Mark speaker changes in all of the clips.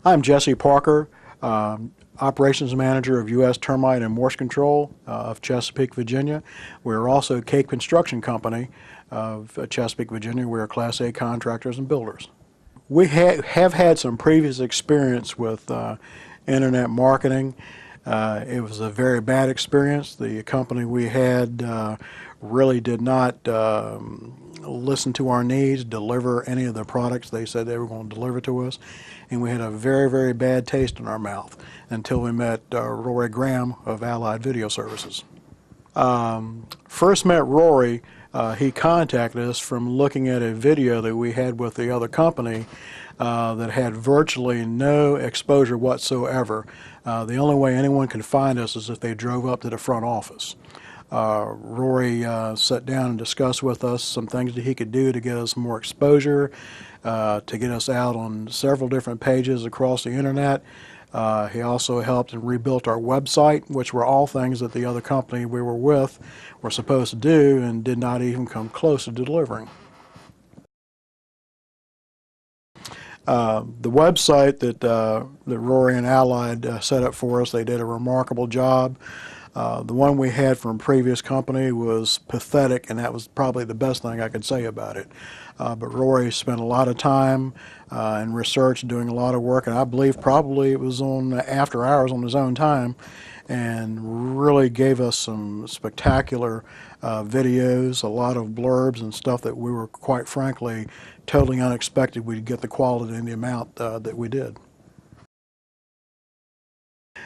Speaker 1: I'm Jesse Parker, Operations Manager of U.S. Termite and Morse Control of Chesapeake, Virginia. We're also Cape Construction Company of Chesapeake, Virginia. We're Class A contractors and builders. We have had some previous experience with internet marketing. It was a very bad experience. The company we had really did not listen to our needs, deliver any of the products they said they were going to deliver to us, and we had a very, very bad taste in our mouth until we met Rory Graham of Allied Video Services. First met Rory, he contacted us from looking at a video that we had with the other company that had virtually no exposure whatsoever. The only way anyone could find us is if they drove up to the front office. Rory sat down and discussed with us some things that he could do to get us more exposure, to get us out on several different pages across the internet. He also helped and rebuilt our website, which were all things that the other company we were with were supposed to do and did not even come close to delivering. The website that Rory and Allied set up for us, they did a remarkable job. The one we had from a previous company was pathetic, and that was probably the best thing I could say about it. But Rory spent a lot of time and research, doing a lot of work, and I believe probably it was on after hours on his own time, and really gave us some spectacular videos, a lot of blurbs and stuff that we were, quite frankly, totally unexpected we'd get the quality and the amount that we did.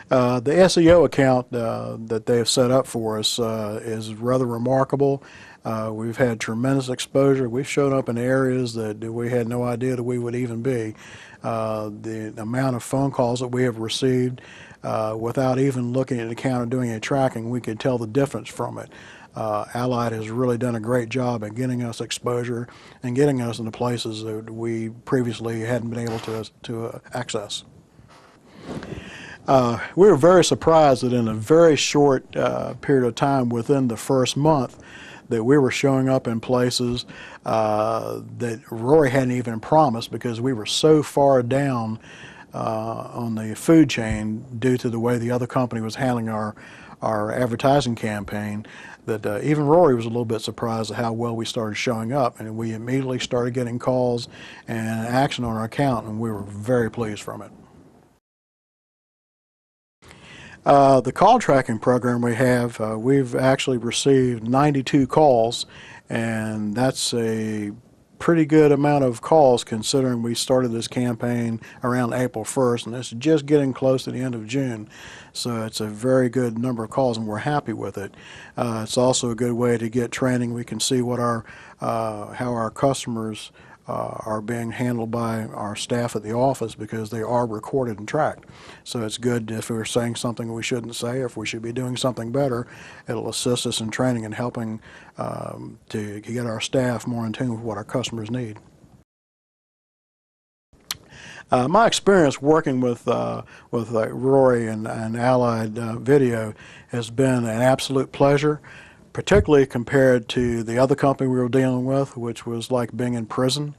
Speaker 1: The SEO account that they have set up for us is rather remarkable. We've had tremendous exposure. We've shown up in areas that we had no idea that we would even be. The amount of phone calls that we have received without even looking at the account or doing any tracking, we could tell the difference from it. Allied has really done a great job at getting us exposure and getting us into places that we previously hadn't been able to access. We were very surprised that in a very short period of time, within the first month, that we were showing up in places that Rory hadn't even promised, because we were so far down on the food chain due to the way the other company was handling our advertising campaign, that even Rory was a little bit surprised at how well we started showing up, and we immediately started getting calls and action on our account, and we were very pleased from it. The call tracking program we have, we've actually received 92 calls, and that's a pretty good amount of calls considering we started this campaign around April 1st, and it's just getting close to the end of June. So it's a very good number of calls, and we're happy with it. It's also a good way to get training. We can see what how our customers are being handled by our staff at the office, because they are recorded and tracked. So it's good if we're saying something we shouldn't say, or if we should be doing something better, it'll assist us in training and helping to get our staff more in tune with what our customers need. My experience working with Rory and Allied Video has been an absolute pleasure, particularly compared to the other company we were dealing with, which was like being in prison.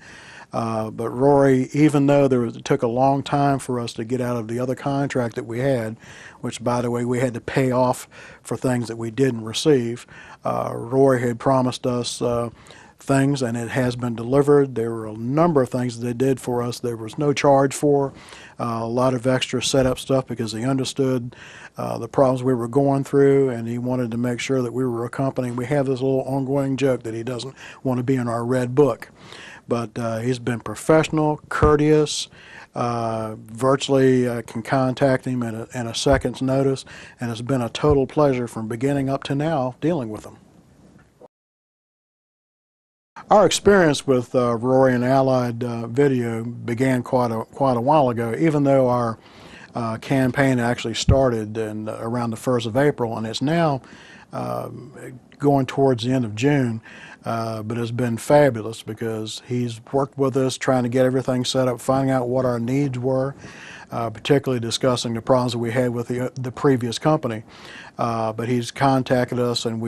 Speaker 1: But Rory, even though it took a long time for us to get out of the other contract that we had, which, by the way, we had to pay off for things that we didn't receive, Rory had promised us things, and it has been delivered. There were a number of things that they did for us there was no charge for, a lot of extra setup stuff, because he understood the problems we were going through, and he wanted to make sure that we were a company. We have this little ongoing joke that he doesn't want to be in our red book, but he's been professional, courteous, virtually can contact him in a second's notice, and it's been a total pleasure from beginning up to now dealing with him. Our experience with Rory and Allied Video began quite a while ago, even though our campaign actually started around the 1st of April, and it's now going towards the end of June, but it's been fabulous because he's worked with us trying to get everything set up, finding out what our needs were. particularly discussing the problems that we had with the previous company. But he's contacted us, and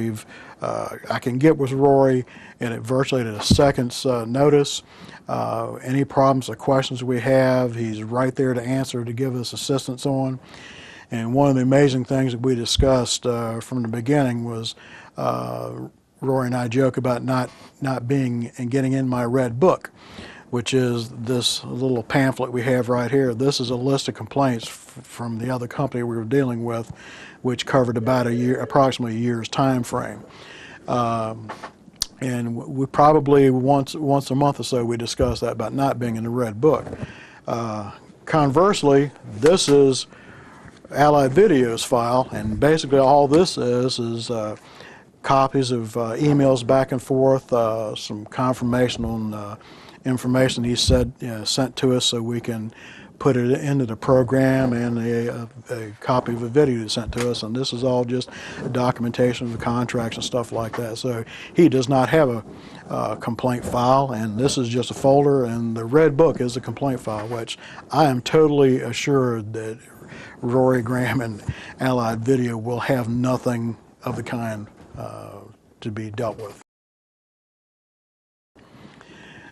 Speaker 1: I can get with Rory virtually at a second's notice. Any problems or questions we have, he's right there to answer, to give us assistance on. And one of the amazing things that we discussed from the beginning was Rory and I joke about not being and getting in my red book, which is this little pamphlet we have right here. This is a list of complaints from the other company we were dealing with, which covered about approximately a year's time frame. And we probably once a month or so we discuss that about not being in the red book. Conversely, this is Allied Video's file, and basically all this is copies of emails back and forth, some confirmation on information he sent to us so we can put it into the program, and a copy of a video he sent to us. And this is all just documentation of the contracts and stuff like that. So he does not have a complaint file, and this is just a folder, and the red book is a complaint file, which I am totally assured that Rory Graham and Allied Video will have nothing of the kind to be dealt with.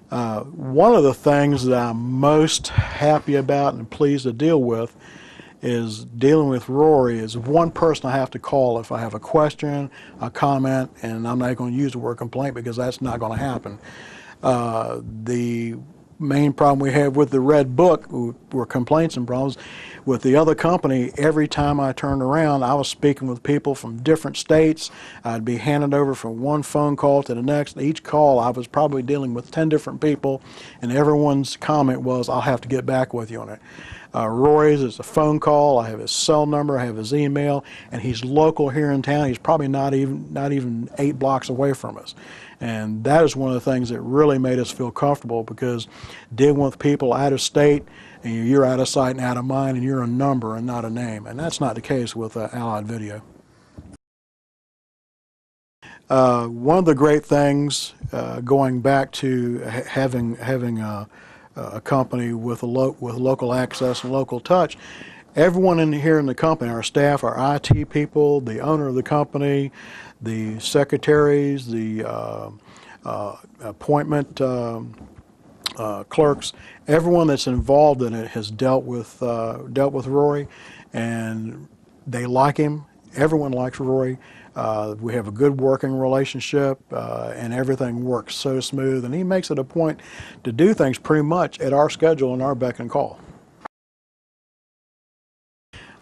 Speaker 1: One of the things that I'm most happy about and pleased to deal with is dealing with Rory is one person I have to call if I have a question, a comment, and I'm not going to use the word complaint because that's not going to happen. The main problem we have with the red book were complaints and problems. With the other company, every time I turned around, I was speaking with people from different states. I'd be handed over from one phone call to the next. Each call, I was probably dealing with 10 different people, and everyone's comment was, "I'll have to get back with you on it." Rory's is a phone call. I have his cell number, I have his email, and he's local here in town. He's probably not even 8 blocks away from us. And that is one of the things that really made us feel comfortable, because dealing with people out of state, and you're out of sight and out of mind, and you're a number and not a name. And that's not the case with Allied Video. One of the great things going back to having a company with local access and local touch, everyone here in the company, our staff, our IT people, the owner of the company, the secretaries, the appointment clerks, everyone that's involved in it has dealt with Rory, and they like him. Everyone likes Rory. We have a good working relationship, and everything works so smooth, and he makes it a point to do things pretty much at our schedule and our beck and call.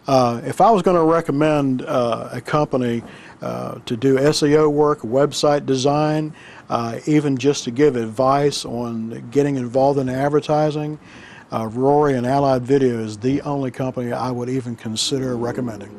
Speaker 1: If I was going to recommend a company to do SEO work, website design, even just to give advice on getting involved in advertising, Rory and Allied Video is the only company I would even consider recommending.